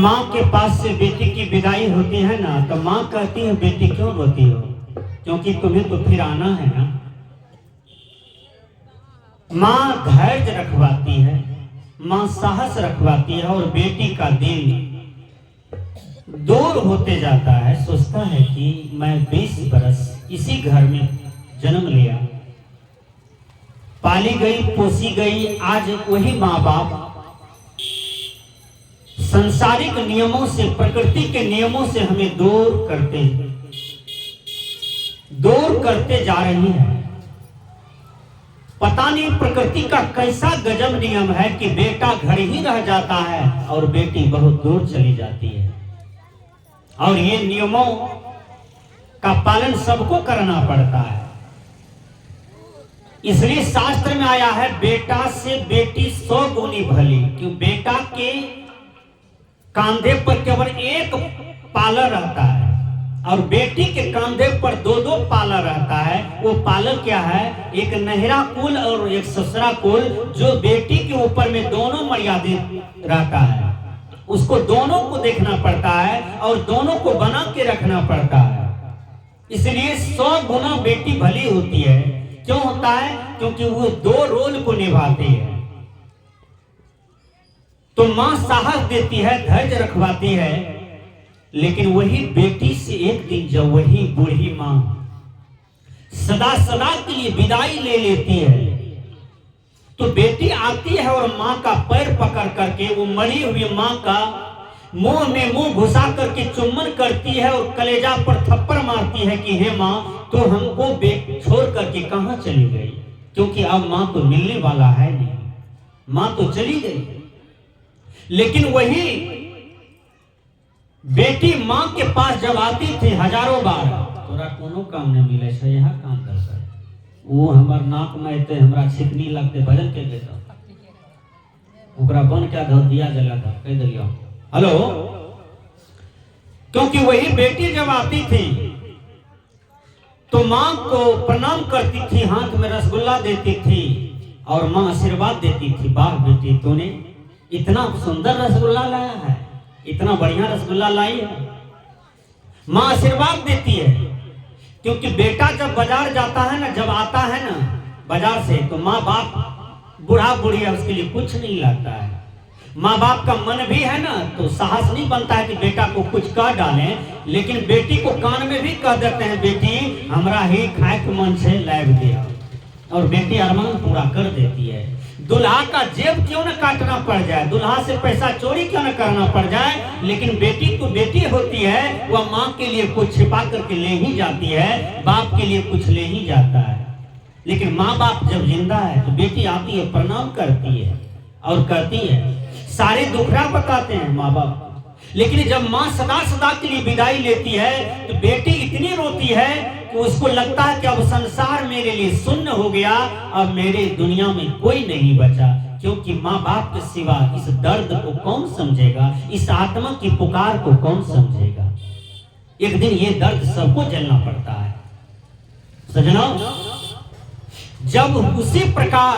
माँ के पास से बेटी की विदाई होती है ना, तो माँ कहती है बेटी क्यों रोती हो, क्योंकि तुम्हें तो फिर आना है ना। माँ धैर्य रखवाती है, माँ साहस रखवाती है, और बेटी का दिल दूर होते जाता है। सोचता है कि मैं 20 बरस इसी घर में जन्म लिया, पाली गई, पोसी गई। आज वही माँ बाप संसारिक नियमों से, प्रकृति के नियमों से हमें दूर करते जा रही है। पता नहीं प्रकृति का कैसा गजब नियम है कि बेटा घर ही रह जाता है और बेटी बहुत दूर चली जाती है। और ये नियमों का पालन सबको करना पड़ता है। इसलिए शास्त्र में आया है, बेटा से बेटी 100 गुनी भली। क्यों? बेटा के कांधे पर केवल एक पाला रहता है और बेटी के कांधे पर 2-2 पाला रहता है। वो पाला क्या है? एक नहरा कुल और एक ससुरा कुल, जो बेटी के ऊपर में दोनों मर्यादित रहता है। उसको दोनों को देखना पड़ता है और दोनों को बना के रखना पड़ता है। इसलिए 100 गुना बेटी भली होती है। क्यों होता है? क्योंकि वो 2 रोल को निभाती है। तो मां साहस देती है, धैर्य रखवाती है, लेकिन वही बेटी से एक दिन जब वही बूढ़ी मां सदा सदा के लिए विदाई ले लेती है, तो बेटी आती है और मां का पैर पकड़ करके, वो मरी हुई मां का मुंह में मुंह घुसा करके चुम्बन करती है और कलेजा पर थप्पड़ मारती है कि हे मां, तो हमको छोड़ करके कहां चली गई? क्योंकि अब मां तो मिलने वाला है नहीं, मां तो चली गई। लेकिन वही बेटी मां के पास जब आती थी हजारों बार, तोरा कोनो काम नहीं मिले से, यहाँ काम कर सके, वो हमार नाक में एते हमरा छिकनी लगते भजन के देता, ओकरा बन क्या धो दिया जला था, कह दिया हेलो। क्योंकि वही बेटी जब आती थी तो मां को प्रणाम करती थी, हाथ में रसगुल्ला देती थी और मां आशीर्वाद देती थी, वाह बेटी तूने इतना सुंदर रसगुल्ला लाया है, इतना बढ़िया रसगुल्ला लाई है। मां आशीर्वाद देती है। क्योंकि बेटा जब बाजार जाता है ना, जब आता है ना बाजार से, तो माँ बाप बूढ़ा बुढ़िया उसके लिए कुछ नहीं लाता है। माँ बाप का मन भी है ना, तो साहस नहीं बनता है कि बेटा को कुछ कह डालें, लेकिन बेटी को कान में भी कह देते हैं, बेटी हमरा ही खाए के मन से लाइव दिया, और बेटी अरमान पूरा कर देती है। दुल्हा का जेब क्यों न काटना पड़ जाए, दुल्हा से पैसा चोरी क्यों न करना पड़ जाए, लेकिन बेटी तो बेटी होती है, वह माँ के लिए कुछ छिपा करके ले ही जाती है, बाप के लिए कुछ ले ही जाता है। लेकिन माँ बाप जब जिंदा है तो बेटी आती है, प्रणाम करती है और कहती है, सारे दुखड़ा बताते हैं माँ बाप। लेकिन जब माँ सदा सदा के लिए विदाई लेती है तो बेटी इतनी रोती है कि उसको लगता है कि अब संसार मेरे लिए शून्य हो गया, अब मेरे दुनिया में कोई नहीं बचा। क्योंकि माँ बाप के सिवा इस दर्द को कौन समझेगा, इस आत्मा की पुकार को कौन समझेगा। एक दिन ये दर्द सबको झेलना पड़ता है सजनों। जब उसी प्रकार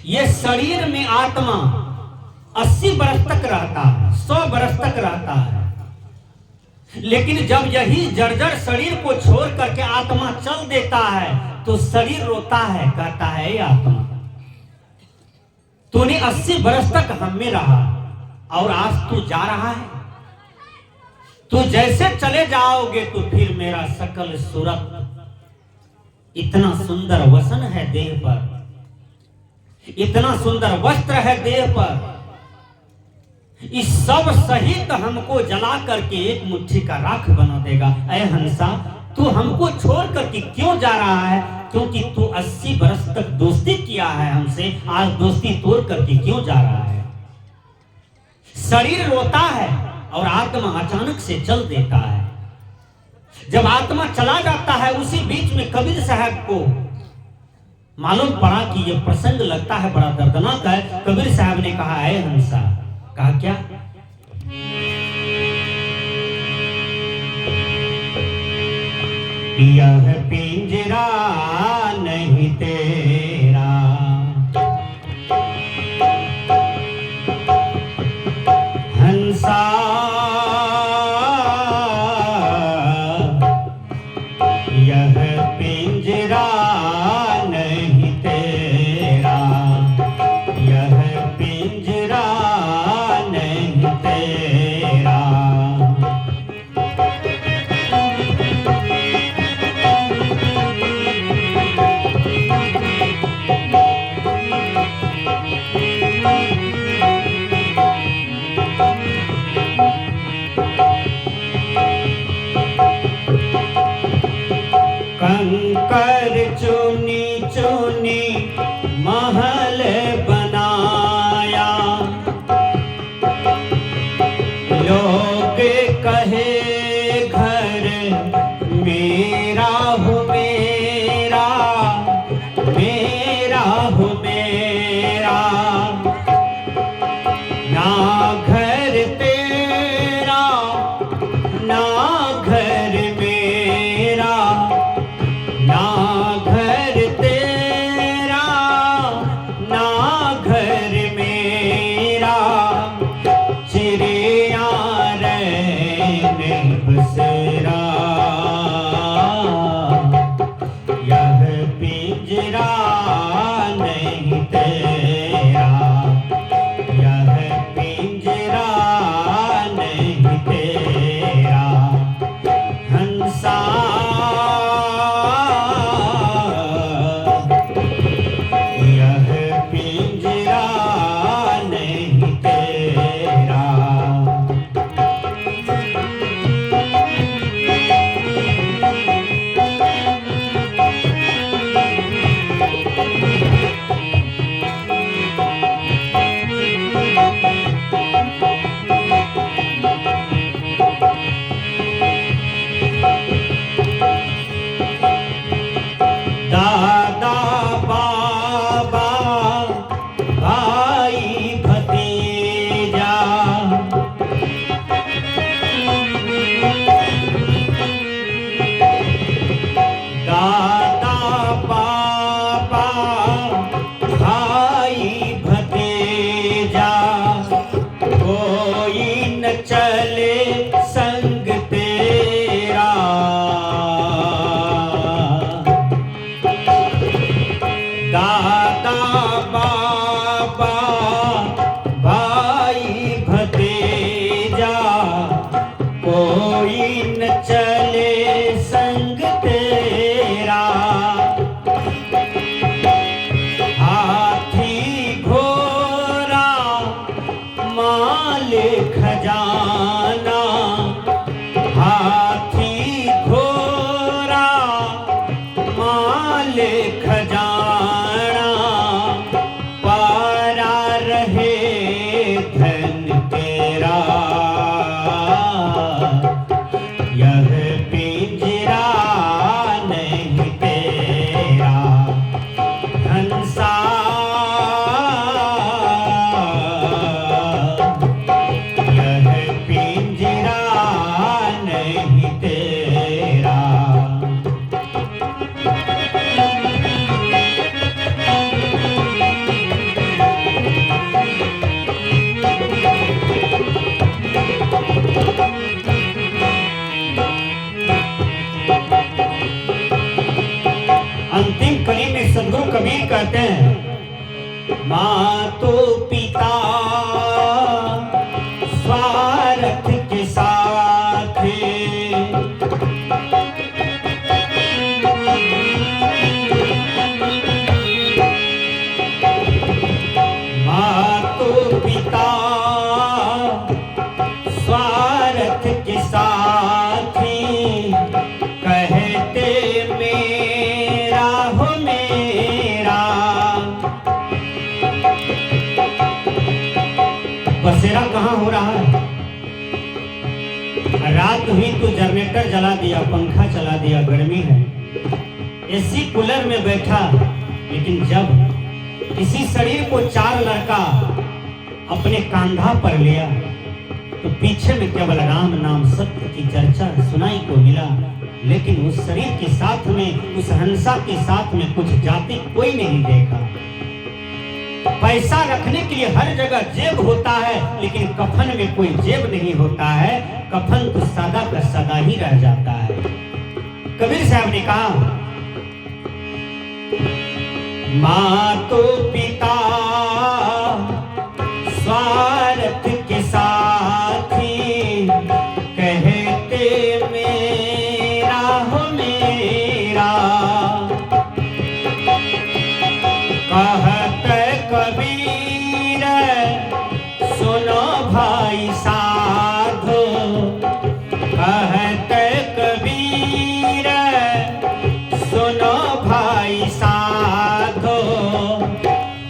ये शरीर में आत्मा 80 बरस तक रहता है, 100 बरस तक रहता है, लेकिन जब यही जर्जर शरीर को छोड़ करके आत्मा चल देता है तो शरीर रोता है, कहता है आत्मा तूने 80 बरस तक हम में रहा और आज तू जा रहा है, तू जैसे चले जाओगे तो फिर मेरा सकल सूरत, इतना सुंदर वसन है देह पर, इतना सुंदर वस्त्र है देह पर, इस सब सहित हमको जला करके एक मुट्ठी का राख बना देगा। ऐ हंसा, तू हमको छोड़ करके क्यों जा रहा है? क्योंकि तू 80 बरस तक दोस्ती किया है हमसे, आज दोस्ती तोड़ करके क्यों जा रहा है? शरीर रोता है और आत्मा अचानक से चल देता है। जब आत्मा चला जाता है, उसी बीच में कबीर साहब को मालूम पड़ा कि यह प्रसंग लगता है बड़ा दर्दनाक है। कबीर साहब ने कहा, ऐ हंसा, कहा क्या? यह पिंजरा नहीं तेरा, हंस हंसा यह पिंजरा नहीं तेरा, यह पिंजरा नहीं तेरा। कंकर चुनी चुनी महल बनाया, लोग कहे घर मेरा हो मेरा, मेरा हो मेरा। ना घर तेरा ना घर मेरा, ना घर तेरा ना घर मेरा। चिड़िया रहने बसेरा, यह पिंजरा नहीं तेरा, यह पिंजरा नहीं तेरा। हंसा यह पिंजरा नहीं तेरा। दादा बाबा भाई भतीजा, दादा बाबा भाई भतीजा। कोई न चले संग तेरा, दादा बाबा भाई भतीजा। कोई न चले संग तेरा, हाथी घोड़ा माल खजाना, हाथी घोड़ा माल खजाना। पारा रहे धन तेरा, यह पिंजरा नहीं तेरा। हंसा यह पिंजरा नहीं तेरा। अंतिम कड़ी में सदगुरु कबीर कहते हैं, माँ तो पिता स्वार्थ के साथ, माँ तो पिता स्वार्थ के साथ। कहते मेरा हो मेरा, बसेरा कहाँ हो रहा है? रात हुई तो जनरेटर जला दिया, पंखा चला दिया, गर्मी है, एसी कूलर में बैठा। लेकिन जब इसी शरीर को चार लड़का अपने कांधा पर लिया तो पीछे में केवल राम नाम सत्य की चर्चा सुनाई को मिला। लेकिन उस शरीर के साथ में, उस हंसा के साथ में कुछ जाति कोई नहीं देखा। पैसा रखने के लिए हर जगह जेब होता है, लेकिन कफन में कोई जेब नहीं होता है। कफन तो सदा का सदा ही रह जाता है। कबीर साहब ने कहा, माँ तो पिता स्वार्थ के साथी, कहते मेरा हो मेरा, कहते कबीर सुनो भाई साधो, कहते कबीर सुनो भाई साधो,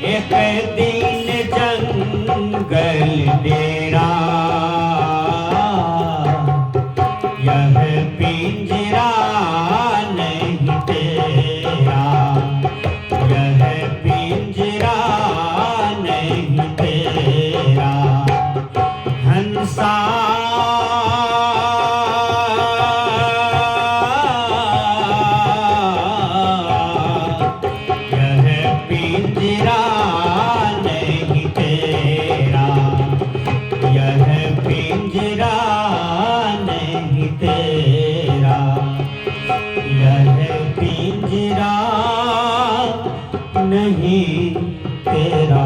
एक दिन जंगल डेरा, यह पिंजरा नहीं तेरा, यह पिंजरा नहीं तेरा। हंसा यह पिंजरा नहीं तेरा, यह पिंजरा नहीं तेरा, यह पिंजरा नहीं तेरा।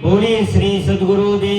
बोलिए श्री सद्गुरुदेव